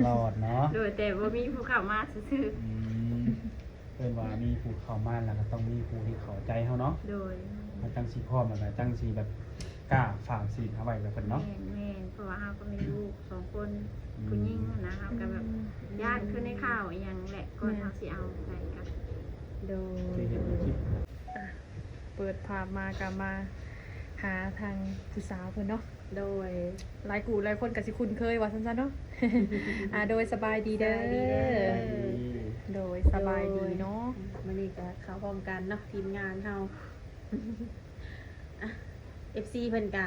ลอดเนาะโดยแต่บ่มีผู้เข้ามาซื่ออืมเพิ่นว่ามีผู้เข้ามาแล้วก็ต้องมีผู้ที่เข้าใจเฮาเนาะโดยมันจังสิพร้อมแล้วก็จังสิแบบกล้าฝากศีลเอาไว้กับเพิ่น แม่ เนาะ แม่เพราะว่าเฮาก็มีลูก2คนผู้หญิงนะเฮาก็แบบญาติคือในข่าวอีหยังแหละก่อนเฮาสิเอาไปกัน โดย ที่เห็นในคลิป เปิดภาพมากับมาหาทางผู้สาวเพิ่นเนาะ โดย หลายกูหลายคนก็สิคุ้นเคยว่าซั่นๆเนาะ โดยสบายดีเด้อ โดยสบายดีเนาะ มื้อนี้ก็เข้าพร้อมกันเนาะทีมงานเฮา อ่ะ FC เพิ่นก็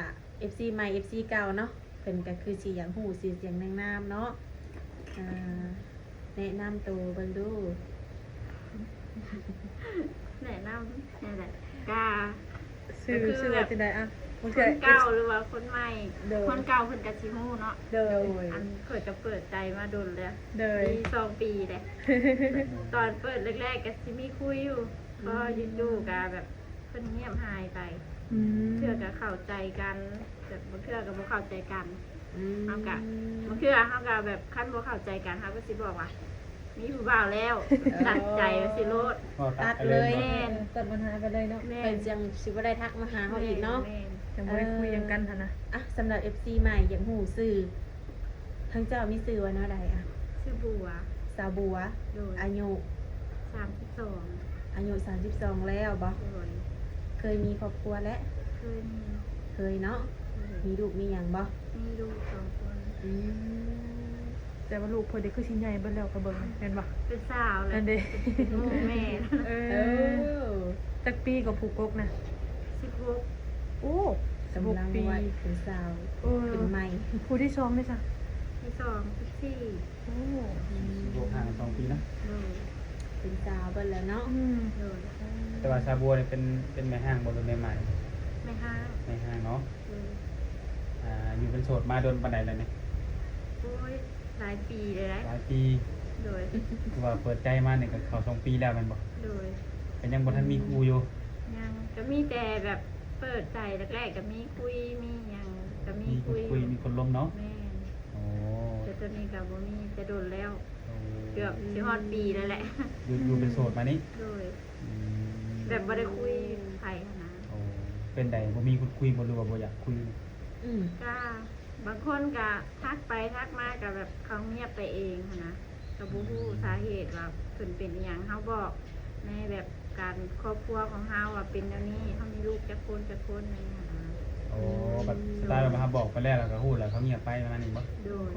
FC ใหม่ FC เก่าเนาะเพิ่นก็คือสิอยากฮู้สิเสียงนางนามเนาะแนะนำตัวเบิ่งดู แนะนำนี่แหละกา ชื่อว่าจังได๋อ่ะบ่ ค เทื่อน เก่าหรือว่าคนใหม่ โดย คนเก่าเพิ่นก็สิฮู้เนาะ โดย อันเปิดก็เปิดใจมาโดนแล้ว เด้อ ปี2 ปีเลย ตอนเปิดแรกๆก็สิมีคุยอยู่พออยู่ๆก็แบบเพิ่นเงียบหายไป อืม เทื่อก็เข้าใจกันแบบบางเทื่อก็บ่เข้าใจกัน อืม เฮาก็บางเทื่อเฮาก็แบบคันบ่เข้าใจกันเฮาก็สิบอกว่ามีผู้บ่าวแล้วตัดใจว่าสิโลด ก็ ตัด ไป เลย เนาะ แม่น ตัดปัญหาไปเลยเนาะ แม่ เพิ่นจังสิบ่ได้ทักมาหาเฮาอีกเนาะ แม่น ยังบ่ได้คุยหยังกันหั่นนะ อ่ะสำหรับ FC ใหม่อยากฮู้ชื่อทั้งเจ้ามีชื่อว่าแนวใดอ่ะ ชื่อบัว สาวบัว โดย อายุ 32 อายุ32แล้วบ่ โดย เคยมีครอบครัวแล้ว เคยมี เคยเนาะมีลูกมีหยังบ่ มีลูก2 คน อืม แต่ว่าลูกเพิ่นนี่คือสิใหญ่เบิดแล้วก็เบิ่งแม่นบ่ เป็นสาวเลย นั่นเด้ เป็นหมู่แม่ เอ เอ อ อ จักปีก็ผูกกกนะ 16 โอ้ กำลัง ปี วัยเป็นสาว เออ เป็นใหม่ ผู้ที่2นี่จ้ะ ที่2 14 โอ้ โลกห่าง2ปีนะ โดย เป็นสาวเบิ่นแล้วเนาะ อืม โดย แต่ว่าซาบัวเนี่ยเป็นแม่ห้างบ่หรือแม่ใหม่ ไม่ห้าง แม่ห้างเนาะ โดย อยู่เป็นโสดมาโดนปานใดแล้วเนี่ย โอ้ยหลายปีเลยนะ หลายปี โดย คือว่าเปิดใจมาเนี่ยก็เข้า2ปีแล้วแม่นบ่ โดย ก็ยังบ่ทันมีคู่อยู่ ยังก็มีแต่แบบเปิดใจแรกๆก็มีคุยมีหยังก็มี มีค คุ น ย คุยมีคนล้มเนาะ แม่น โอ้ แต่ตอนนี้ก็บ่มีจะโดนแล้ว โอ้ เกือบสิฮอดปีแล้วแหละ อยู่เป็นโสดมานี่ โดย อืม แบบบ่ได้คุยไผหั้นนะ โอ้เป็นใดบ่มีคนคุยบ่หรือว่าบ่อยากคุย อืม ก็บางคนก็ทักไปทักมาก็แบบเขาเงียบไปเองหั้นนะก็บ่ฮู้สาเหตุว่าเพิ่นเป็นอิหยังเฮาบอกในแบบการครอบครัวของเฮาว่าเป็นแนวนี้เฮามีลูกจักคนอะไรอย่างเงี้ยนะ โอ้แบบสไตล์แบบมาบอกไปแล้วแล้วก็ฮู้แล้วเขาเงียบไปประมาณนี้บ่ โดย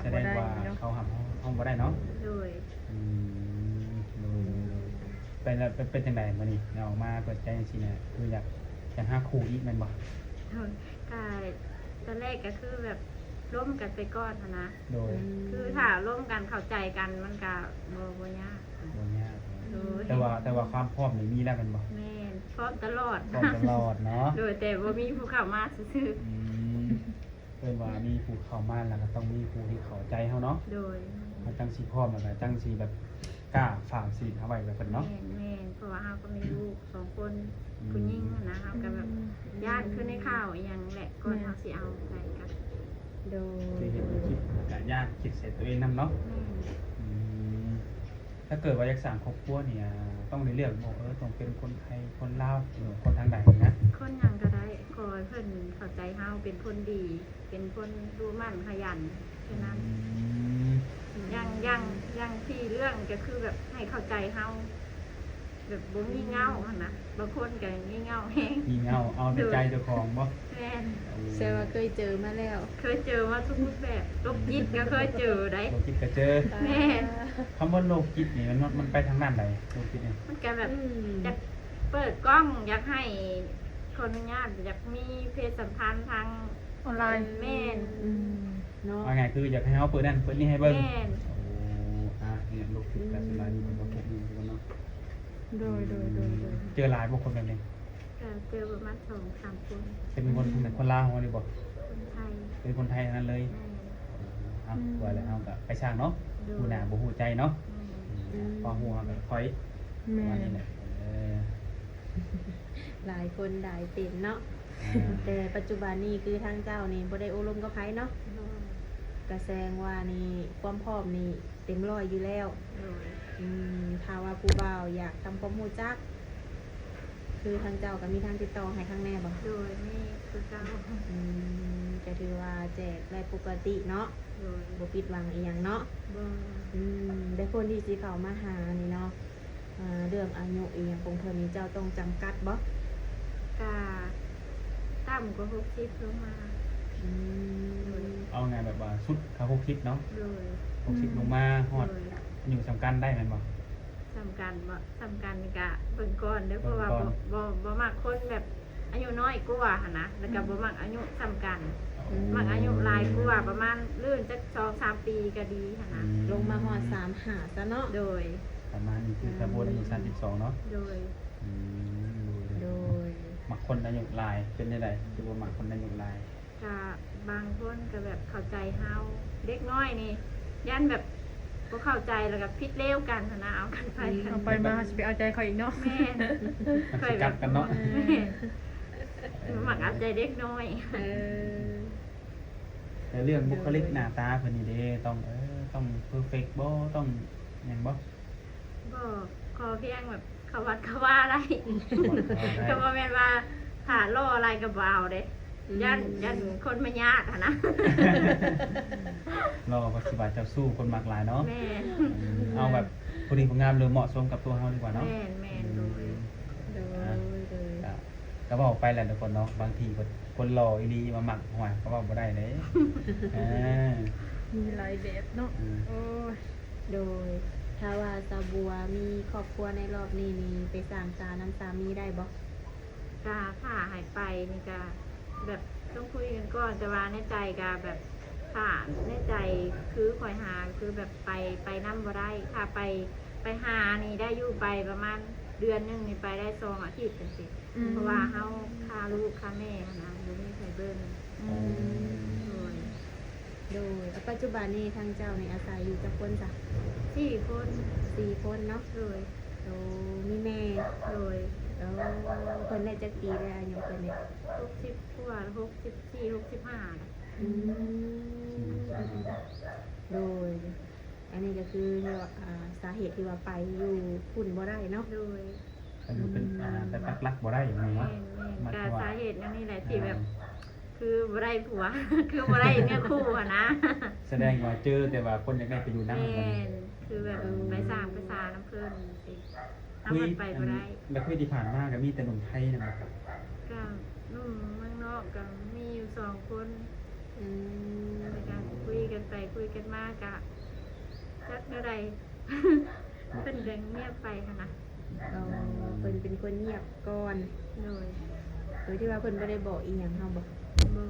แสดงว่าเขาหับห้องบ่ได้เนาะ โดย อืมเป็นแล้วเป็นจังได๋มื้อนี้เราออกมาเปิดใจจังซี่เนี่ยคืออยากหาคู่อีกแม่นบ่ โดยก็ตอนแรกก็คือแบบร่วมกันไปก่อนหั้นนะ โดย คือถ้าร่วมกันเข้าใจกันมันก็บ่ยาก บ่ยาก โดย แต่ว่าความพร้อมนี่มีแล้วแม่นบ่ แม่นพร้อมตลอด พร้อมตลอดเนาะ โดยแต่บ่มีผู้เข้ามาซื่อ อืมเพิ่นว่ามีผู้เข้ามาแล้วก็ต้องมีผู้ที่เข้าใจเฮาเนาะ ๆโดย มันจังสิพร้อมแล้วก็จังสิแบบกล้าฝากศีลเอาไว้กับเพิ่นเนาะ แม่นเพราะว่าเฮาก็มีลูก2 คนผู้หญิงนะเฮาก็แบบญาติคือในข่าวอีหยังแหละก่อนเฮาสิเอาไปกัน โดย ที่เห็นในคลิปก็ยากคิดเสร็จตัวเองนํเนาะ แม่น อืมถ้าเกิดว่าอยากสร้างครอบครัวเนี่ยต้องในเรื่องบอกต้องเป็นคนไทยคนลาวหรือคนทางใดนะ คนหยังก็ได้ขอให้เพิ่นเข้าใจเฮาเป็นคนดี เป็นคนรู้มั่นขยันแค่นั้น ยังที่เรื่องก็คือแบบให้เข้าใจเฮาแบบบ่มีเงาหั่นนะบางคนก็มีเงาแฮง มีเงาเอาในใจเจ้าของบ่ แม่น แสดงว่าเคยเจอมาแล้ว เคยเจอมาทุกรูปแบบโรคจิตก็เคยเจอได้ โลกจิตก็เจอ แม่น คำว่าโลกจิตนี่มันไปทางด้านใดโลกจิตเนี่ย มันก็แบบ อืม อยากเปิดกล้องอยากให้คนอนุญาตอยากมีเพศสัมพันธ์ทาง ออนไลน์ แม่น อืมเนาะ ว่าไงคืออยากให้เฮาเปิดนั่นเปิดนี่ให้เบิ่ง แม่น โอ้เนี่ยโลกจิตลักษณะนี้เป็นบ่แค่นี้เนาะ โดย เจอหลายบ่คนแบบนี้ ก็เจอประมาณ2-3 คน เป็นคนลาวบ่ได้บ่ คนไทย เป็นคนไทยทั้งนั้นเลย แม่น เอาว่าแล้วเอาก็ไปสร้างเนาะผู้หน้าบ่ฮู้ใจเนาะพอฮู้เฮาก็ค่อยประ แม่ มาณนี้แหละอ หลายคนหลายเป็นเนาะ อ่า แต่ปัจจุบันนี้คือทางเจ้านี่บ่ได้อบรมกับไผเนาะ แม่น กระแสงว่านี่ความพร้อมนี่เต็มร้อยอยู่แล้ว โดย ถ้าว่าผู้บ่าวอยากทำความรู้จัก คือทางเจ้าก็มีทางติดต่อให้ข้างแน่บ่ โดยนี่คือเก้า จะถือว่าแจกได้ปกติเนาะ โดย บ่ปิดหวังอีหยังเนาะ บ่ ได้คนที่สิเข้ามาหานี่เนาะเรื่องอายุอีหยังของเพิ่นนี่เจ้าต้องจำกัดบ่ กาต่ำกว่า60ลงมา อืม เอาไงแบบว่าสุดเขา60เนาะ โดย 60ลงมาฮอด โดย อยู่สำคัญได้แม่นบ่ สำคัญบ่สำคัญนี่กะเบิ่งก่อนเด้อเพราะว่า เบิ่งก่ บ่มักคนแบบอายุน้อยกว่าหั่นนะแล้วก็บ่มักอายุสำคัญมักอายุหลายกว่าประมาณลื่นจัก2-3 ปีก็ดีหั่นนะ ลงมาฮอด3หาซะเนาะ โดย ประมาณนี้คือสะโบอายุ32เนาะ โดย อืม โดย มักคนอายุหลายเป็นได้ไดคือบ่มักคนอายุหลาย ก็บางคนก็แบบเข้าใจเฮาเด็กน้อยนี่ยันแบบบ่เข้าใจแล้วก็ผิดเลวกันหั่นนะเอากันไป เอาไปมาสิไปเอาใจเขาอีกเนาะ แม่น มันสิกัดกันเนาะ แม่นมักเอาใจเด็กน้อย เออ แต่เรื่องบุคลิกหน้าตาเพิ่นนี่เด้ต้องเพอร์เฟกต์บ่ต้องหยังบ่ บ่ขอเพียงแบบเขาวัดเขาว่าได้ ก็บ่แม่นว่าถ้าล่ออะไรก็บ่เอาเด้ยันคนมายากหั่นนะ รอว่าสิว่าเจ้าสู้คนมักหลายเนาะ แม่น เอาแบบผู้ดีผู้งามหรือเหมาะสมกับตัวเฮาดีกว่าเนาะ แม่นแม่นโดย โดยโดย ก็บอกไปแหละทุกคนเนาะบางทีคนหล่ออีหลีมาหมักหวยก็บอกบ่ได้เด้อ่า มีหลายแบบเนาะ อืม โอ้ย โดย ถ้าว่าสาวบัวมีครอบครัวในรอบนี้นี่ไปสร้างสาน้ำสามีได้บ่ กาถ้าหายไปนี่ก็แบบต้องคุยกันก่อนแต่ว่าในใจก็แบบถ้าในใจคือคอยหาคือแบบไปนำบ่ได้ถ้าไปหานี่ได้อยู่ไปประมาณเดือนหนึงนี่ไปได้2 อาทิตย์จังซี่ เพราะว่าเฮาค่าลูกค่าแม่หั้นนะบ่มีไผเบิ่ง อืม โดย โดยแล้วปัจจุบันนี้ทางเจ้าในอาศัยอยู่จักคนจ้ะ 4 คน 4 คนเนาะ โดย โดมีแม่ โดย แล้วเพิ่นได้จักปีแล้วอายุเพิ่นนี่ 60กว่า64 65น่ะ อืมโดย อันนี้ก็คือสาเหตุที่ว่าไปอยู่คุณบ่ได้เนาะ โดย ก็อยู่เป็นแต่ปักหลักบ่ได้อย่างนี้ แม่ เนาะ นๆก็ หมายความว่า สาเหตุนั่นนี่แหละที่แบบ คือบ่ได้ผัว คือบ่ได้เนื้อคู่อะนะ แสดงว่าเจอแต่ว่าคนอยากได้ไปอยู่นำ แม่ กัน นคือแบบไปสร้างไปสาน้ำเพิ่นสิถ้า คุย มันไปบ่ได้ แล้วคุยที่ผ่านมาก็มีแต่หนุ่มไทยนะครับ ก็หนุ่มเมืองนอกก็มีอยู่2 คน อืม ในการคุยกันไปคุยกันมากกะจักเมื่อไร เป็นเรื่องเงียบไปค่ะนะ เราเพิ่นเป็นคนเงียบก่อน โดย โดยที่ว่าเพิ่นบ่ได้บอกอีหยังเฮาบ่ บ่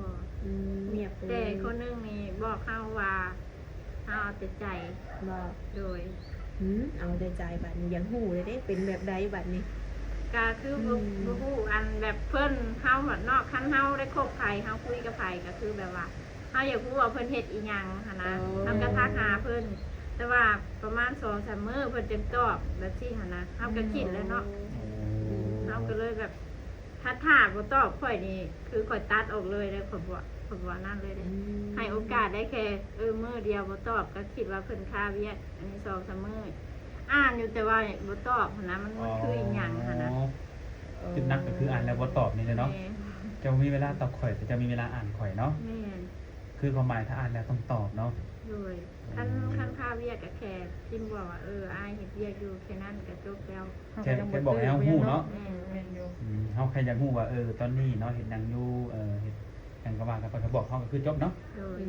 เงียบไปเล แต่ ย คนหนึงนี่บอกเขาว่าเขาเอาแต่ใจ บอก โดย เอาใจใจบัดนี้ยังหูเลยเด้เป็นแบบใดบัดนี้ ก็คือบ่บ่ฮู้อันแบบเพิ่นเฮาแบบนอกคันเฮาได้คบไผเฮาคุยกับไผก็คือแบบว่าเฮาอยากรู้ว่าเพิ่นเฮ็ดอีหยังหั่นนะเฮาก็ทักหาเพิ่นแต่ว่าประมาณ2-3 มื้อเพิ่นจึงตอบแบบซี่หั่นนะเฮาก็คิดแล้วเนาะ เราก็เลยแบบถ้าถามบ่ตอบข่อยนี่คือข่อยตัดออกเลยเลยข่อยบ่นั่นเลยเด้ให้โอกาสได้แค่มื้อเดียวบ่ตอบก็คิดว่าเพิ่นค่าเวียกอันนี้2-3 มื้ออ่านอยู่แต่ว่าบ่ตอบหั้นนะมันคืออีหยังหั่นนะ จุดนักก็คืออ่านแล้วบ่ตอบนี่เลยเนาะ แม่ จะมีเวลาตอบข่อยแต่จะมีเวลาอ่านข่อยเนาะ แม่น คือความหมายถ้าอ่านแล้วต้องตอบเนาะ โดยคันค่าเวียกก็แค่จิ้มบอกว่าอ้ายเฮ็ดเวียกอยู่แค่นั้นก็จบแล้ว แค่บอกให้เฮาฮู้เนาะ แม่น แม่นอยู่ เฮาแค่อยากฮู้ว่าตอนนี้เนาะเฮ็ดหยังอยู่เฮ็ดหยังก็ว่ากันไปก็บอกเฮาก็คือจบเนาะ โดย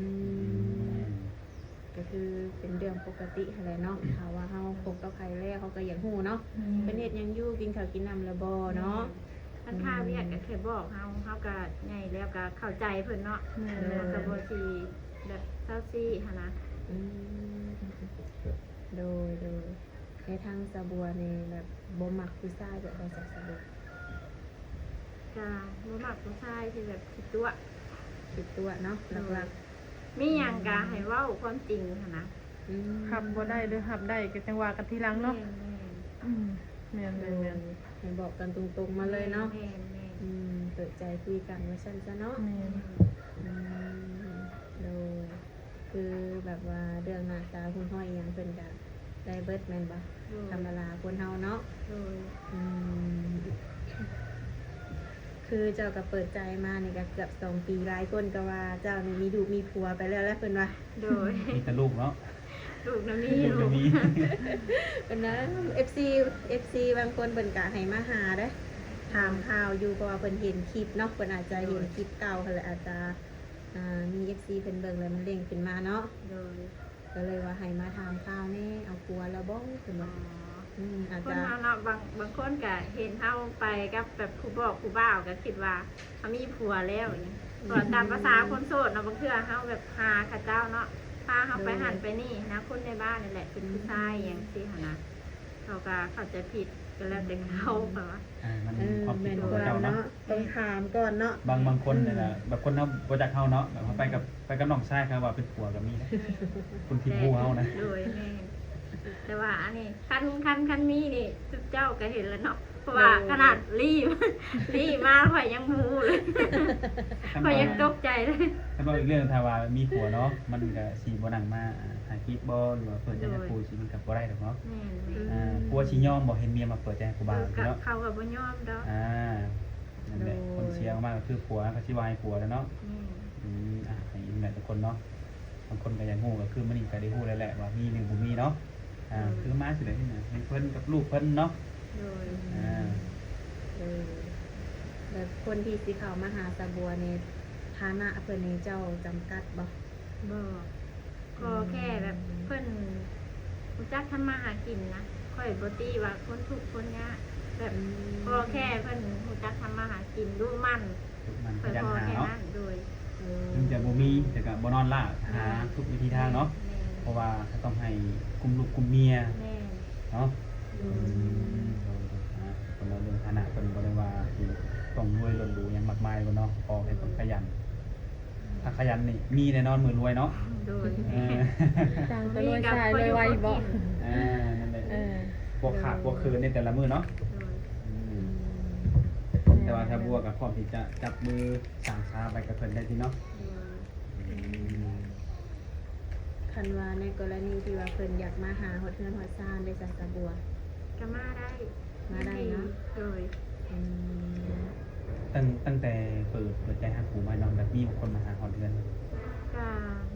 ก็คือเป็นเรื่องปกติหั่นแหละเนาะถ้าว่าเฮาคบกับใครแล้วเขาก็อยากฮู้เนาะเป็นเฮ็ดหยังอยู่กินข้าวกินน้ำแล้วบ่เนาะ คันค่าเวียกก็แค่บอกเฮาก็ใหญ่แล้วก็เข้าใจเพิ่นเนาะ แล้วก็บ่สิแบบเศร้าซี่หั่นนะ อืมโดยในทางสะบัวนี่แบบบ่มักผู้ชายแบบใดสักสะบัว จ้าบ่มักผู้ชายที่แบบคิดตัว ติดตัวเนาะหลัก มีหยังก็ให้เว้าความจริงหั่นนะ ๆอืม หับบ่ได้หรือหับได้ก็จังว่ากันทีหลังเนาะ แม่น อืมแม่น โด แม่น ย แม่น ให้บอกกันตรงๆมาเลยเนาะ แม่นแม่น เปิดใจคุยกันว่าซั่นซะเนาะ แม่น อืมโดย คือแบบว่าเรื่องหน้าตาคุณห้อยอิหยังเพิ่นก็ได้เบิดแม่นบ่ โดย ธรรมดาคนเฮาเนาะ โดย อืมคือเจ้าก็เปิดใจมานี่ก็เกือบ2 ปีหลายคนก็ว่าเจ้านี่มีลูกมีผัวไปแล้วเพิ่นว่า โดย มีแต่ลูกเนาะ ลูกน้ำมี ลูก ลู ก็ ก มี เพิ่นนะ FC บางคนเพิ่นก็ให้มาหาเด้อถามข่าวอยู่เพราะว่าเพิ่นเห็นคลิปเนาะเพิ่นอาจจะเห็นคลิปเก่าเพิ่นเลยอาจจะมี FC เพิ่นเบิ่งแล้วมันเด้งขึ้นมาเนาะ โดย ก็เลยว่าให้มาถามข่าวแน่เอาผัวแล้วบ่เพิ่น อ๋อ ว่าอาจ คน จะ เฮาเนาะบางคนก็เห็นเฮาไปกับแบบผู้บอกผู้บ่าวก็คิดว่าเขามีผัวแล้วอย่างนี้ก็ตามภาษาคนโสดเนาะบางเทื่อเฮาแบบพาเขาเจ้าเนาะพาเฮาไปหันไปนี่นะคนในบ้านนี่แหละเป็นผู้ชายอย่างซี่หั่นนะเขาก็เข้าใจผิดก็แล้วแต่เขาแบบว่า มัน แม่น ของ กว่า เจ้าเนาะ เนาะต้องถามก่อนเนาะ บางคนเนี่ยนะแบบคนเขาบ่จักเฮาเนาะแบบเขาไปกับน้องชายเขาว่าเป็นผัวก็มีนะคุณพี่ผู้เฮานะ โดยแม่แต่ว่าอันนี้คันมีนี่ทุกเจ้าก็เห็นแล้วเนาะเพราะว่าขนาดรีบ รีบมาข่อยยังมูเลยข่อยยังตกใจเลย ถ้าบอกอีกเรื่องถ้าว่ามีผัวเนาะมันก็สิบ่นั่งมาหาคลิปบ่หรือว่าเปิดใจให้ผู้สิมันก็บ่ได้ดอกเนาะ แม่น ผัวสิยอมบ่เห็นเมียมาเปิดใจให้ผู้บ่าว กับ เนาะ เขากับบ่ยอมดอก นั่นแหละคนเชียร์มากก็คือผัวก็สิว่าให้ผัวแล้วเนาะ แม่น ให้นั่นแหละทุกคนเนาะบางคนก็ยังฮู้ก็คือมันนี่ก็ได้ฮู้แล้วแหละว่ามีหรือบ่มีเนาะคือมาสิได้นี่นะให้เพิ่นกับลูกเพิ่นเนาะ โดย แบบคนที่สิเข้ามาหาสะบัวในฐานะเพิ่นนี่เจ้าจำกัดบ่ บ่ก็แค่แบบเพิ่นรู้จักทำมาหากินนะข่อยบ่ตีว่าคนทุกข์คนยากแบบก็แค่เพิ่นรู้จักทำมาหากินดูมัน มันข ข่อย ยัน พอ หา แค่ เนาะ นั้นโดย ถึงจะบ่มีแต่ก็บ่นอนล่าหาทุกวิธีทางเนาะ แม่ เพราะว่าเขาต้องให้กุมลูกกุมเมีย แม่ เนาะคนเราเรื่องฐานะเป็นบริวารที่ต้องรวยล้นดูอย่างมากมายกันเนาะพอเป็นคนขยัน ถ้าขยันนี่มีแน่นอนมือรวยเนาะ โดย จางก็รวยชายรวยไวบ่ นั่นแหละ เออ พวกขาดพวกคืนในแต่ละมือเนาะ โดย แต่ว่าถ้าบัวกับพร้อมที่จะจับมือสั่งซาไปกับเพิ่นได้ที่เนาะ คันว่าในกรณีที่ว่าเพิ่นอยากมาหาฮอดเฮือนฮอดซ่านได้จักสะบัว ก็มาได้ มาได้เนาะ โดย อืม ตั้งแต่เปิดใจหาผู้มาเนาะแบบมีคนมาหาฮอดเดือน ก็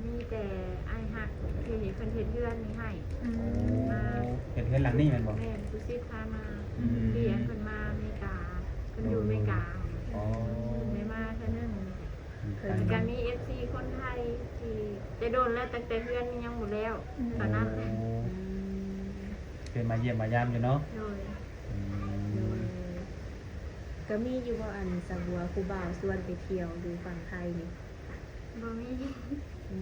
มีแต่ไอ้หักที่เพิ่นเฮ็ดเรือนนี่ให้ เห็นเพื่อนหลังนี่แมันบอก แม่นผู้ซิพามา อืม เรียนเพิ่นมาอเมริกาเพิ่นอยู่อเมริกา อ๋อ ได้มาเท่านึงก็มี FC คนไทยที่จะโดนแล้วตั้งแต่เพื่อนยังหมดแล้วตอนนั้น โอ้ อืม เป็นมาเยี่ยมมายามอยู่เนาะ โดย อื โด ม ยก็มีอยู่บ่อันสะบัวครูบ่าวชวนไปเที่ยวอยู่ฝั่งไทยนี่ บ่มี อื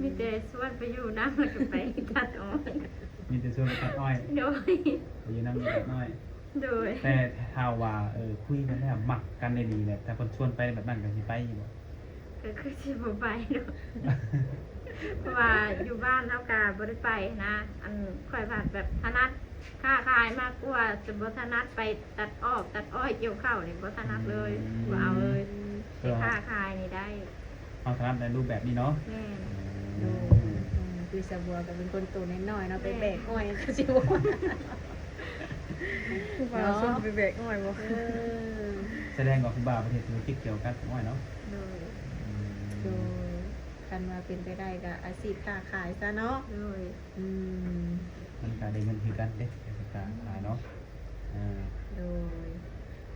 มีแต่ชวนไปอยู่น้ำแล้วก็ไปตัดอ้อย มีแต่ส่วนตัดอ้อย โดย ไปอยู่น้ำมีตัดอ้อย โดย แต่ถ้าว่าคุยกันแล้วมักกันได้ดีแบบแต่คนชวนไปแบบนั้นก็สิไปอยู่บ่ ก็คือสิบ่ไปดอกเพราะว่าอยู่บ้านเฮากะบ่ได้ไปนะ อันค่อยผ่านแบบถนัดค้าขายมากกว่าจะบ่ถนัดไปตัดอ้อยเกี่ยวข้าวนี่บ่ถนัดเลยบ่เอาเลยไปค้าขายนี่ได้ เอาถนัดในรูปแบบนี้เนาะ แม่น โดยคือสะบัวก็เป็นคนตัวน้อยๆเนาะไปแบกอ้อยก็สิว่า คือว่าส่งไปแบกหน่อยบ่ เออ แสดงว่าคุณบ่าวประเทศธุรกิจเกี่ยวกับอ้อยเนาะ โดย โดยคันว่าเป็นไปได้ก็อาชีพค้าขายซะเนาะ โดย อืม มันก็ได้เงินคือกันเด้การขายเนาะอ่า โดย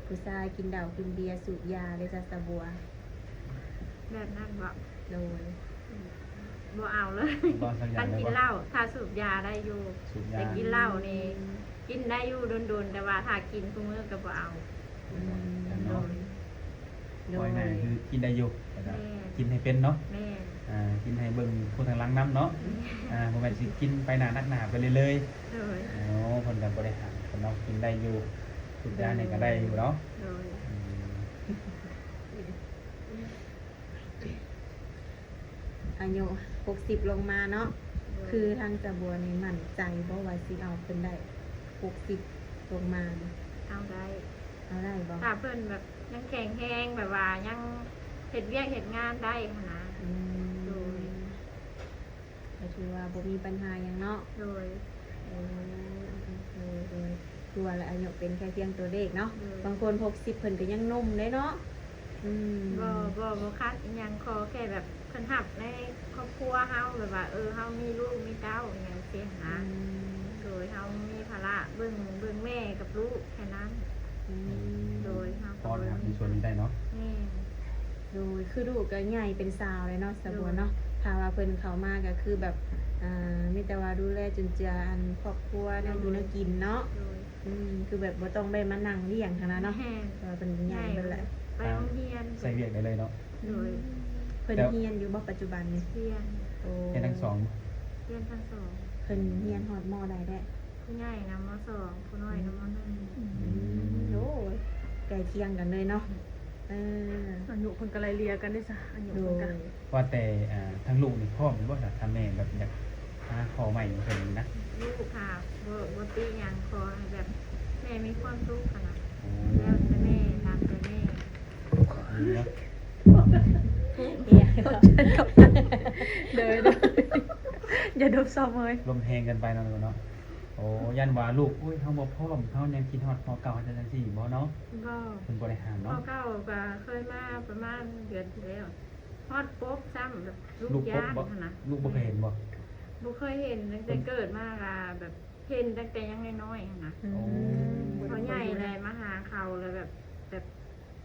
ผู้ชายกินเหล้ากินเบียร์สูบยาได้จ้ะสะบัว แบบนั้นบ่ โดย บ่เอาเลย บ่สักอย่า กั ง น เลย กิน บ่ เหล้าถ้าสูบยาได้อยู่ สูบยา แต่กินเหล้านี่กินได้อยู่โดนๆแต่ว่าถ้ากินทุกมื้อก็บ่เอา อืม โดย โด ปล่อย ย ง่ายคือกินได้อยู่แต่ก็ แม่ กินให้เป็นเนาะ แม่ กินให้เบิ่งผู้ทางหลังน้ำเนาะบ่แม่นสิกินไปหน้านักหนาไปเลย โดย ๆอ๋อเพิ่นก็บ่ได้หักเพิ่นเนาะกินได้อยู่สุดยานี่ก็ได้อยู่เนาะ โดย อืม อายุ60ลงมาเนาะคือทางสะบัวนี่มั่นใจบ่ว่าสิเอาเพิ่นได้60ลงมานี่ เอาได้ เอาได้บ่ ถ้าเพิ่นแบบยังแข็งแรงแบบว่ายังเฮ็ดเวียกเฮ็ดงานได้หั้นนะ อืม โดย ก็ถือว่าบ่มีปัญหาหยังเนาะ โดย โอ้โดยคือว่าอายุเป็นแค่เพียงตัวเลขเนาะ อืม บางคน60เพิ่นก็ยังหนุ่มเลยเนาะอืม บ่คาดอิหยังขอแค่แบบเพิ่นหับในครอบครัวเฮาแบบว่าเฮามีลูกมีเต้าอหย่างเสียหาโดยเฮามีภาระเบิ่งแม่กับลูกแค่นั้น อืม โดยเฮา พอนะครับในส่วนนี้ได้เนาะ แม่ โดยคือลูกก็ใหญ่เป็นสาวเลยเนาะสะบัวเนาะถ้าว่าเพิ่นเข้ามาก็คือแบบมีแต่ว่าดูแลจุนเจืออันครอบครัวแนวอยู่แนวกินเนาะ โดย คือแบบบ่ต้องได้มานั่งเลี้ยงทั้งนั้นเนาะ แม่ แต่ว่าเป็นใหญ่เบิดแหละ ไปโรงเรียน ใส่เวียกได้เลยเนาะ โดย เพิ่นเฮียนอยู่บ่ปัจจุบันนี่ เรียน โอ้ แค่ทั้งสอง เรียนทั้งสอง เพิ่นเฮียนฮอดมอใดได้ ผู้ใหญ่นำมสองผู้น้อยนำมหนึ่ง โอ้ยใกล้เคียงกันเลยเนาะเออ อายุเพิ่นก็ไล่เลี่ยกันได้จ้ะอายุ โด เพิ่น ย ก็ ว่าแต่ทั้งลูกนี่พ่อมว่าทำแม่แบบอยากหาคอใหม่เพิ่นนะ ลูกค่ะบ่ตีหยังขอให้แบบแม่มีความสุขขนาด โอ้ แล้วแต่แม่ตามใจแม่ ดีเนาะ เฮีย เด้อเด้ออย่าดบซ้ำเลย ลมแหงกันไปเนาะเนาะโอ้ยันว่าลูกอุ้ยเฮาบ่พร้อมเฮายังคิดฮอดพอเก่าจังซี่บ่เนาะ ก็ เพิ่นบ่ได้ห้าม พ่อ เนาะ เก่าก็เคยมาประมาณเดือนที่แล้วฮอดป๊บซ้ำแบบ ลู ลู ก ก บ่ ย่าน บ่ ขนาด ลูกบ่เคยเห็นบ่ บ่เคยเห็นตั้งแต่เกิดมาล่ะแบบเห็นตั้งแต่ยังน้อยๆหั่นนะ โอ้ พอใหญ่เลยมาหาเขาเลยแบบ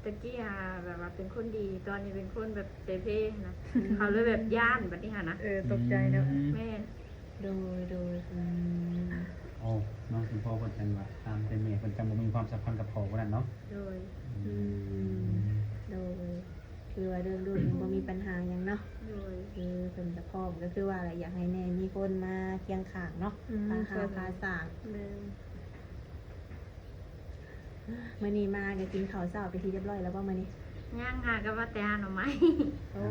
ตะกี้หาแบบว่าเป็นคนดี ตอนนี้เป็นคนแบบเตเพนะเขาเลยแบบย่านแบบนี้ค่ะนะ ตกใจเนาะ แม่ โดย โอ้น้องคุณพ่อเพิ่นจังว่าตามเป็นแม่เพิ่นจังบ่มีความสัมพันธ์กับพ่อว่านั้นเนาะ โดย โดยคือว่าเรื่องลูกยังบ่มีปัญหาหยังเนาะ โดย คือเพิ่นจะพร้อมก็คือว่าอะไรอยากให้แน่มีคนมาเคียงข้างเนาะพาหาพาสร้าง แม่ มื้อนี้มาก็กินข้าวเช้าไปที่เรียบร้อยแล้วบ่มื้อนี้ ย่างหากับว่าแต่หาหน่อไม้ โอ้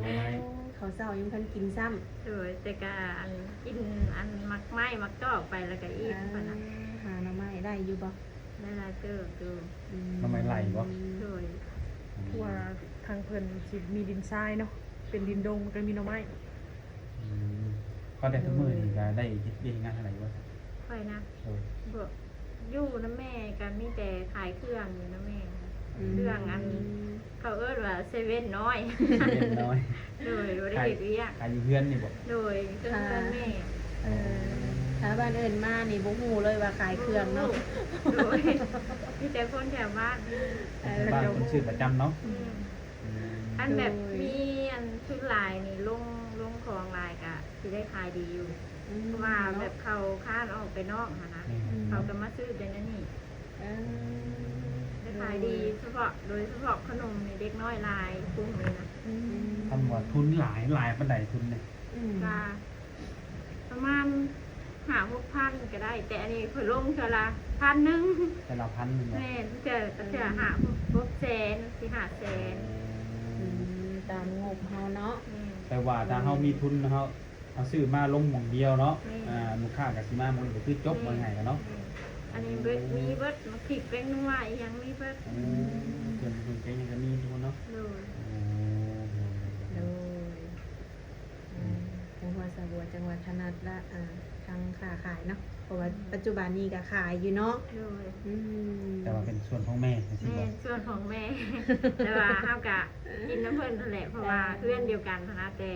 ข้าวเช้ายังเพิ่นกินซ้ำ โดยแต่ก็อันกินอันมักไม้มักจอกไปแล้วก็อีกปะนะ หาหน่อไม้ได้อยู่บ่ ได้ละเจอดู ทำไมไหลบ่ โดย ว่าทางเพิ่นสิมีดินทรายเนาะเป็นดินดงมันก็มีหน่อไม้ ก็แต่ทุกมื้อนี่ก็ได้เฮ็ดเวียกงานอะไรบ่ ค่อยนะ โอ้ บอกอยู่นะแม่กันมีแต่ขายเครื่องอยู่นะแม่เครื่องอันเขาเอิ้นว่าเซเว่นน้อย เล็กน้อย โดยบ่ได้เฮ็ดเวียก ขายอยู่เพื่อนนี่บ่ โดยเครื่องแม่ ถ้าบ้านอื่นมานี่บ่ฮู้เลยว่าขายเครื่องเนาะ โดยมีแต่คนแถวบ้าน บ้านคนชื่อประจำเนาะ อันแบบมีอันชุดลายนี่ลงของลายกะสิได้ขายดีอยู่เพราะว่าแบบเขาค้านออกไปนอกหั้นนะเขาก็มาซื้อเป็นอันนี้ได้ขายดีเฉพาะโดยเฉพาะขนมนี่เด็กน้อยลายปุ้งเลยนะ ทำว่าทุนหลายปานใดทุนเนี่ย ก็ประมาณ5,000-6,000ก็ได้ แต่อันนี้เพิ่นลงเท่าละ1,000 แต่ละพันหนึงเนาะ แม่นจะ5-6 แสนสิ5แสน ตามงบเฮาเนาะ แต่ว่าถ้าเฮามีทุนเฮาเอาซื้อมาลงหม่องเดียวเนาะลูกค้าก็สิมาหม่องก็คือจบบ่ง่ายกันเนาะ อันนี้เบิดมีเบิดมาพริกแป้งนัวอีหยังมีเบิด เพิ่นเก่งก็มีทุนเนาะ โดย โดยจังหวัดสระบัวจังหวัดถนัดละทางค้าขายเนาะเพราะว่าปัจจุบันนี้ก็ขายอยู่เนาะ โดย แต่ว่าเป็นส่วนของแม่จังซี่ แม่ บ่ ส่วนของแม่ แต่ว่าเฮากะกินน้ำเพิ่นนั่นแหละเพราะว่าเพื่อนเดียวกันนะแต่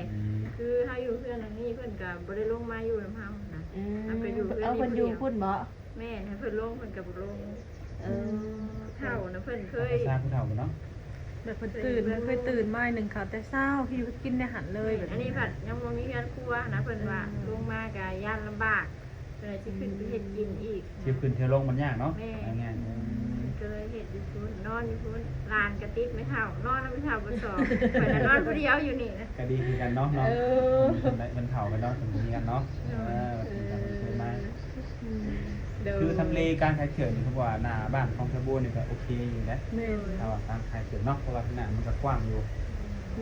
คือเฮาอยู่เพื่อนอันนี้เพิ่นก็บ่ได้ลงมาอยู่นำเฮานะ เอาไปอยู่เพื่อน เอาคนอยู่พุ่นบ่ แม่ให้เพิ่นลงเพิ่นก็บ่ลง เออ เท่านะเพิ่นเค เค ย ยทราบผู้เฒ่ากันเนาะ แบบเพิ่นตื่นเคยตื่นมาหนึ่งค่ะแต่เช้าที่อยู่กินในหันเลยแบบ อันนี้ผัดยังบ่มีเฮือนครัวนะเพิ่นว่าลงมาก็ย่านลำบากเพิ่นเลยสิขึ้นไปเฮ็ดกินอีก เที่ยวขึ้นเที่ยวลงมันยากเนาะง่าย ก็เลยเฮ็ดอยู่พุ่นนอนอยู่พุ่นลานกระติกไม่เท่านอนแล้วไม่เท่าบ่สอบเพิ่นน่ะนอนผู้เดียวอยู่นี่นะ ก็ดีคือกันเนาะมันเฒ่ากันเนาะสมมุติกันเนาะเคยมาคือทำเลการขายเขื่อนนี่คือว่าหน้าบ้านของชาวบัวนี่ก็โอเคอยู่นะ แม่น แต่ว่าการขายเขื่อนเนาะเพราะว่าขนาดมันก็กว้างอยู่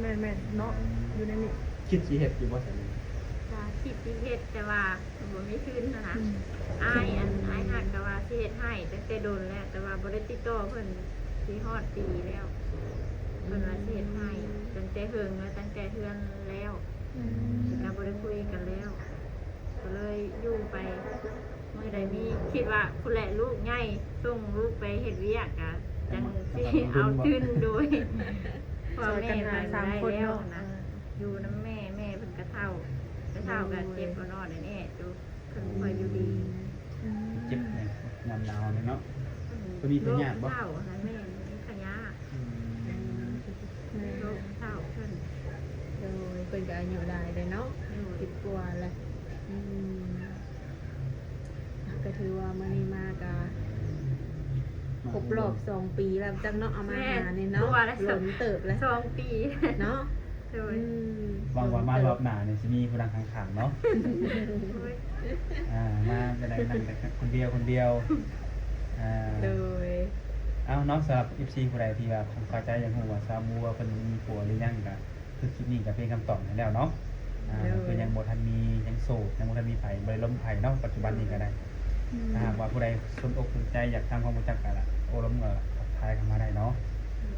แม่นแม่นเนาะอยู่ในนี้ คิดสิเฮ็ดอยู่บ่ซั่น ก็คิดสิเฮ็ดแต่ว่าบ่มีทุนนะอายหักก็ว่าสิเฮ็ดให้ตั้งแต่โดนแล้วแต่ว่าบ่ได้ติดต่อเพิ่นสิฮอดปีแล้วเพิ่นว่าสิเฮ็ดให้ตั้งแต่เฮิงแล้วตั้งแต่เฮือนแล้วแต่ก็บ่ได้คุยกันแล้ว ก็เลยอยู่ไปเมื่อใดมีคิดว่าผู้แหละลูกใหญ่ส่งลูกไปเฮ็ดเวียกกะจังสิเอาขึ้นโดยพ่อแม่ไปได้แล้วนะอยู่น้ำแม่เพิ่นก็เฒ่ากันเจ็บก็นอนแน่ๆจูเพิ่นคอยอยู่ดี เจ็บเนี่ยยามหนาวเนี่ยเนาะ ตัวนี้เป็นยากบ่ เฒ่านะแม่นี่ขยะโรคเฒ่าเพิ่น โดยเพิ่นก็อายุได้เลยเนาะ อยู่ 10 กว่าแล้วก็ถือว่ามื้อนี้มาก็ครบรอบ2 ปีแล้วจังเนาะเอามาหาเนี่ยเนาะหล่นเติบแล้ว 2 ปี เนาะ โดย วางวันมารอบหน้าเนี่ยสิมีผู้ดังข้างๆเนาะ โอ้ย มาจะได้นั่งแต่คนเดียวโดย เอาเนาะสำหรับ FC ผู้ใดที่ว่าสนใจอยากรู้ว่าซามูว่าเพิ่นมีผัวหรือยังก็คือคลิปนี้ก็เป็นคำตอบให้แล้วเนาะคือยังบ่ทันมียังโสดยังบ่ทันมีไผบ่ได้ล้มไผเนาะปัจจุบันนี้ก็ได้ถ้าหากว่าผู้ใดสนอกสนใจอยากทำความรู้จักกันล่ะโอ้ล้มก็ทักทายเข้ามาได้เนาะ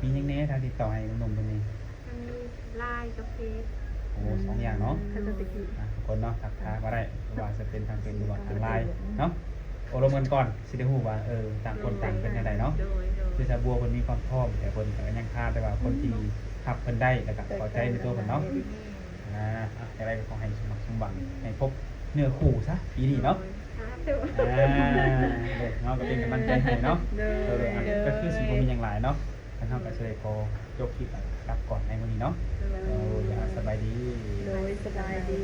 มีหยังแหน่ทางติดต่อให้หนุ่มๆเพิ่นนี่ มันมีไลน์กับเฟซ โอ้สองอย่างเนาะ คันตะกี้ ทุกคนเนาะทักทายมาได้ว่าจะเป็นทางเฟซหรือว่าทางไลน์เนาะโอ้ล้มกันก่อนสิได้ฮู้ว่าต่างคนต่างเป็นจังไดเนาะ โดย คือชาบัวคนมีความพร้อมแต่คนก็ยังขาดแต่ว่าคนที่ขับเพิ่นได้แล้วก็พอใจในตัวเพิ่นเนาะอะไรก็ขอให้สมหวังสมหวังให้พบเนื้อคู่ซะปีนี้เนาะ เนาะ เนาะก็เป็นกำลังใจให้เนาะ โดย ก็คือสิบ่มีหยังหลายเนาะทางเฮาก็สิได้ขอจบคลิปกลับก่อนในมื้อนี้เนาะอย่าสบายดี โดยสบายดี